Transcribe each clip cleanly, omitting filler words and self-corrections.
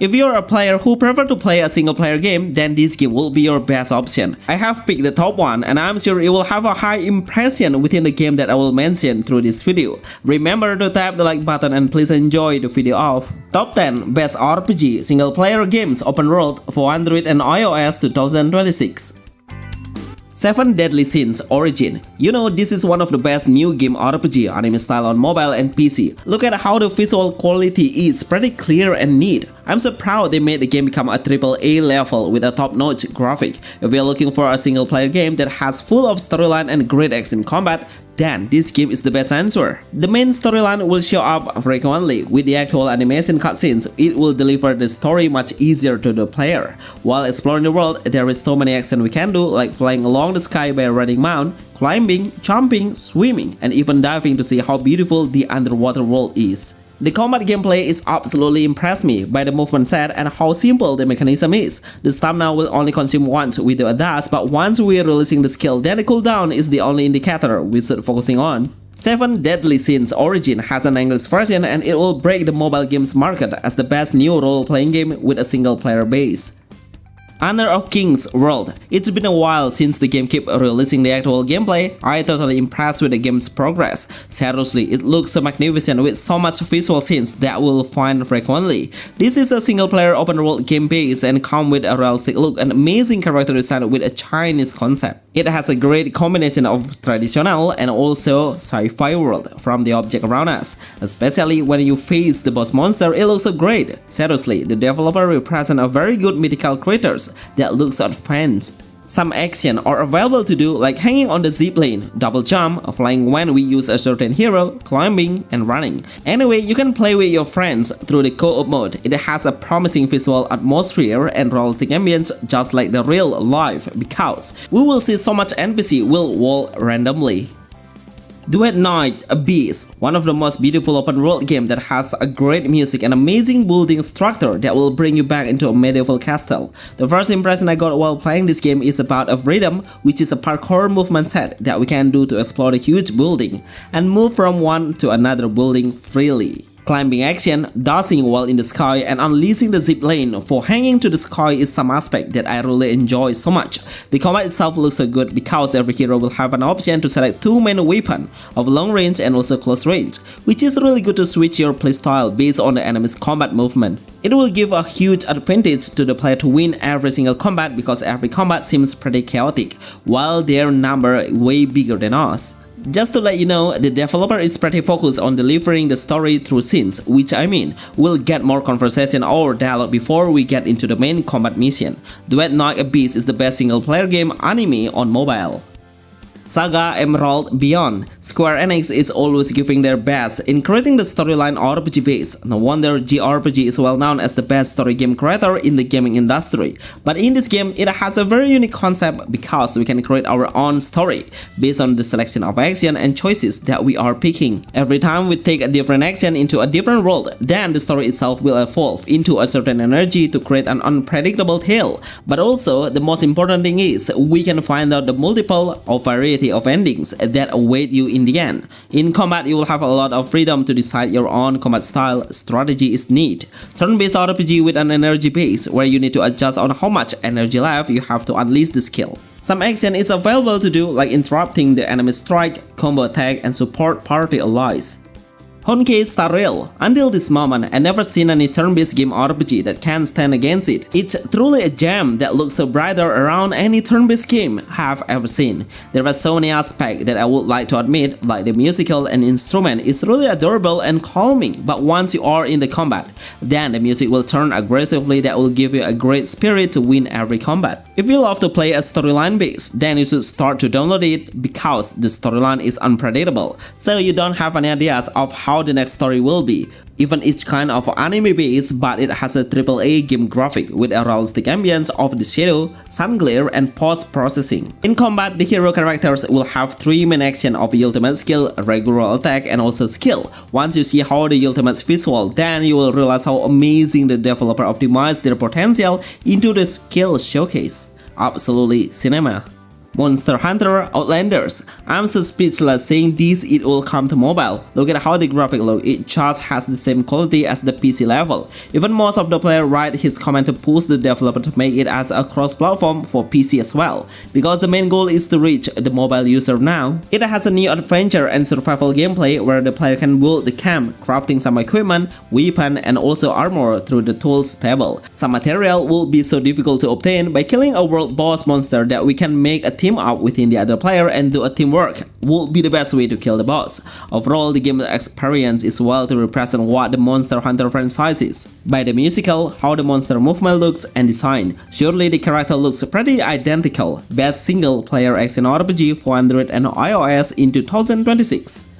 If you're a player who prefer to play a single player game, then this game will be your best option. I have picked the top one and I'm sure it will have a high impression within the game that I will mention through this video. Remember to tap the like button and please enjoy the video off. Top 10 Best RPG Single Player Games Open World for Android and iOS 2026. 7 Deadly Sins Origin. You know, this is one of the best new game RPG anime style on mobile and PC. Look at how the visual quality is pretty clear and neat. I'm so proud they made the game become a AAA level with a top-notch graphic. If you're looking for a single player game that has full of storyline and great action combat, then this game is the best answer. The main storyline will show up frequently. With the actual animation cutscenes, it will deliver the story much easier to the player. While exploring the world, there is so many action we can do, like flying along the sky by riding mount, climbing, jumping, swimming, and even diving to see how beautiful the underwater world is. The combat gameplay is absolutely impressed me by the movement set and how simple the mechanism is. The stamina will only consume once with the dash, but once we are releasing the skill, then the cooldown is the only indicator we should focusing on. 7 Deadly Sins Origin has an English version and it will break the mobile games market as the best new role-playing game with a single player base. Honor of Kings World. It's been a while since the game kept releasing the actual gameplay. I totally impressed with the game's progress. Seriously, it looks so magnificent with so much visual scenes that we'll find frequently. This is a single player open world game base and come with a realistic look and amazing character design with a Chinese concept. It has a great combination of traditional and also sci-fi world from the object around us. Especially when you face the boss monster, it looks so great. Seriously, the developer will present a very good mythical creatures that looks advanced. Some action are available to do like hanging on the zipline, double jump, flying when we use a certain hero, climbing, and running. Anyway, you can play with your friends through the co-op mode. It has a promising visual atmosphere and realistic ambience just like the real life because we will see so much NPC will walk randomly. Duet Night Abyss, one of the most beautiful open world game that has a great music and amazing building structure that will bring you back into a medieval castle. The first impression I got while playing this game is about a freedom, which is a parkour movement set that we can do to explore a huge building and move from one to another building freely. Climbing action, dashing while in the sky, and unleashing the zip lane for hanging to the sky is some aspect that I really enjoy so much. The combat itself looks so good because every hero will have an option to select 2 main weapons of long range and also close range, which is really good to switch your playstyle based on the enemy's combat movement. It will give a huge advantage to the player to win every single combat because every combat seems pretty chaotic, while their number way bigger than us. Just to let you know, the developer is pretty focused on delivering the story through scenes, which I mean, we'll get more conversation or dialogue before we get into the main combat mission. Duet Night Abyss is the best single player game anime on mobile. Saga Emerald Beyond. Square Enix is always giving their best in creating the storyline RPG base. No wonder JRPG is well known as the best story game creator in the gaming industry. But in this game, it has a very unique concept because we can create our own story based on the selection of action and choices that we are picking. Every time we take a different action into a different world, then the story itself will evolve into a certain energy to create an unpredictable tale. But also, the most important thing is we can find out the multiple or variety of endings that await you in the end. In combat, you will have a lot of freedom to decide your own combat style. Strategy is neat. Turn-based RPG with an energy base where you need to adjust on how much energy left you have to unleash the skill. Some action is available to do like interrupting the enemy strike, combo attack, and support party allies. Honkai Star Rail. Until this moment, I never seen any turn-based game RPG that can stand against it. It's truly a gem that looks so brighter around any turn-based game I've ever seen. There are so many aspects that I would like to admit, like the musical and instrument is really adorable and calming, but once you are in the combat, then the music will turn aggressively that will give you a great spirit to win every combat. If you love to play a storyline base, then you should start to download it because the storyline is unpredictable, so you don't have any ideas of how the next story will be. Even it's kind of anime based, but it has a AAA game graphic with a realistic ambience of the shadow, sun glare, and post-processing. In combat, the hero characters will have 3 main action of ultimate skill, regular attack, and also skill. Once you see how the ultimate's visual, then you will realize how amazing the developer optimized their potential into the skill showcase. Absolutely cinema. Monster Hunter Outlanders. I'm so speechless saying this, it will come to mobile. Look at how the graphic look, it just has the same quality as the PC level. Even most of the player write his comment to push the developer to make it as a cross-platform for PC as well, because the main goal is to reach the mobile user now. It has a new adventure and survival gameplay where the player can build the camp, crafting some equipment, weapon, and also armor through the tools table. Some material will be so difficult to obtain by killing a world boss monster that we can make a team up within the other player and do a teamwork will be the best way to kill the boss. Overall, the game experience is well to represent what the Monster Hunter franchise is. By the musical, how the monster movement looks and design, surely the character looks pretty identical. Best single player action RPG for Android and iOS in 2026.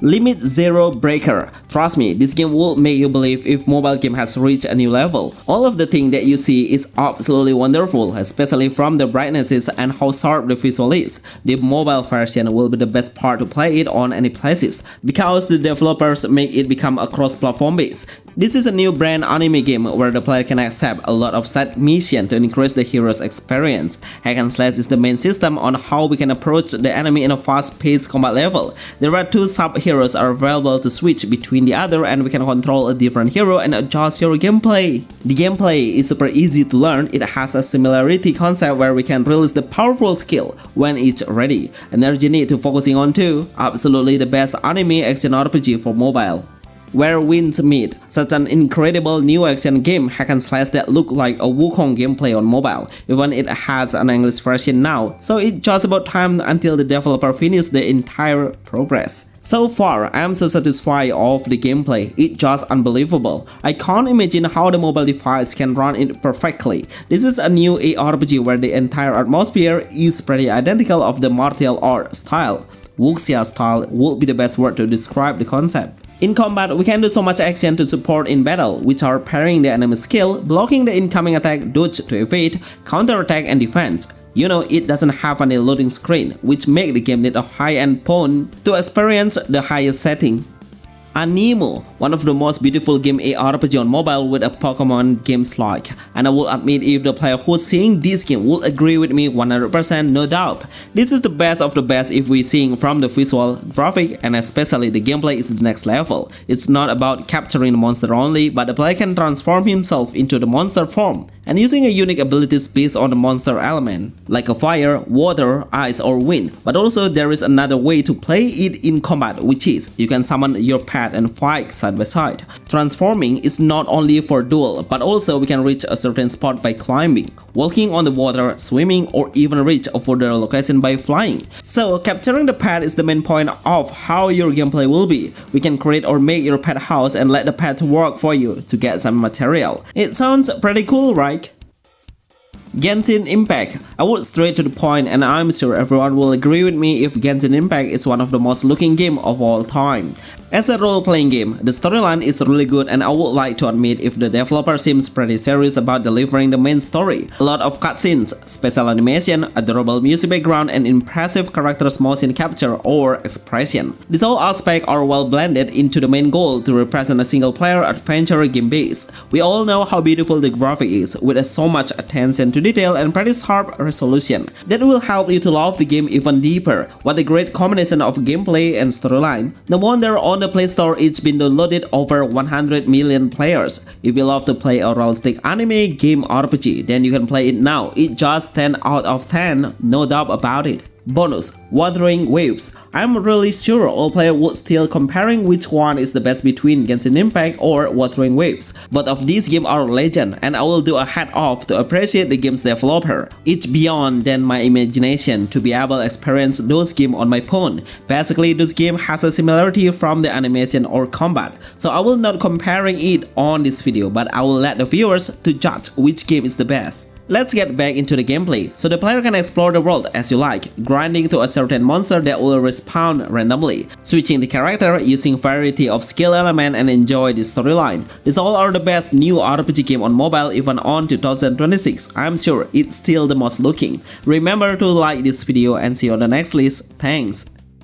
Limit Zero Breaker. Trust me, this game will make you believe if mobile game has reached a new level. All of the things that you see is absolutely wonderful, especially from the brightnesses and how sharp the visual is. The mobile version will be the best part to play it on any places, because the developers make it become a cross-platform base. This is a new brand anime game where the player can accept a lot of side missions to increase the hero's experience. Hack and slash is the main system on how we can approach the enemy in a fast-paced combat level. There are two sub-heroes are available to switch between the other, and we can control a different hero and adjust your gameplay. The gameplay is super easy to learn. It has a similarity concept where we can release the powerful skill when it's ready. Energy need to focusing on too. Absolutely the best anime action RPG for mobile. Where Winds Meet, such an incredible new action game hack and slash that look like a Wukong gameplay on mobile. Even it has an English version now, so it's just about time until the developer finishes the entire progress. So far, I'm so satisfied of the gameplay, it's just unbelievable. I can't imagine how the mobile device can run it perfectly. This is a new ARPG where the entire atmosphere is pretty identical of the martial art style. Wuxia style would be the best word to describe the concept. In combat, we can do so much action to support in battle, which are parrying the enemy skill, blocking the incoming attack, dodge to evade, counter-attack and defense. You know, it doesn't have any loading screen, which make the game need a high-end phone to experience the highest setting. Animo, one of the most beautiful game ARPG on mobile with a Pokemon games like, and I will admit if the player who's seeing this game will agree with me 100%, no doubt. This is the best of the best if we seeing from the visual, graphic, and especially the gameplay is the next level. It's not about capturing the monster only, but the player can transform himself into the monster form and using a unique abilities based on the monster element, like a fire, water, ice or wind. But also there is another way to play it in combat, which is you can summon your pet and fight side by side. Transforming is not only for duel, but also we can reach a certain spot by climbing, walking on the water, swimming, or even reach a further location by flying. So capturing the pet is the main point of how your gameplay will be. We can create or make your pet house and let the pet work for you to get some material. It sounds pretty cool, right? Genshin Impact. I would straight to the point, and I'm sure everyone will agree with me if Genshin Impact is one of the most looking game of all time. As a role-playing game, the storyline is really good, and I would like to admit if the developer seems pretty serious about delivering the main story. A lot of cutscenes, special animation, adorable music background, and impressive characters' motion capture or expression. These all aspects are well blended into the main goal to represent a single-player adventure game base. We all know how beautiful the graphic is, with so much attention to detail and pretty sharp resolution. That will help you to love the game even deeper. What a great combination of gameplay and storyline. No wonder on the Play Store it's been downloaded over 100 million players. If you love to play a realistic anime game RPG, then you can play it now. It's just 10 out of 10, no doubt about it. Bonus, Wuthering Waves. I'm really sure all players would still comparing which one is the best between Genshin Impact or Wuthering Waves. Both of these games are legend, and I will do a hat off to appreciate the game's developer. It's beyond than my imagination to be able to experience those games on my phone. Basically, this game has a similarity from the animation or combat, so I will not comparing it on this video, but I will let the viewers to judge which game is the best. Let's get back into the gameplay, so the player can explore the world as you like, grinding to a certain monster that will respawn randomly, switching the character using variety of skill element and enjoy the storyline. These all are the best new RPG game on mobile even on 2026, I'm sure it's still the most looking. Remember to like this video and see you on the next list, thanks.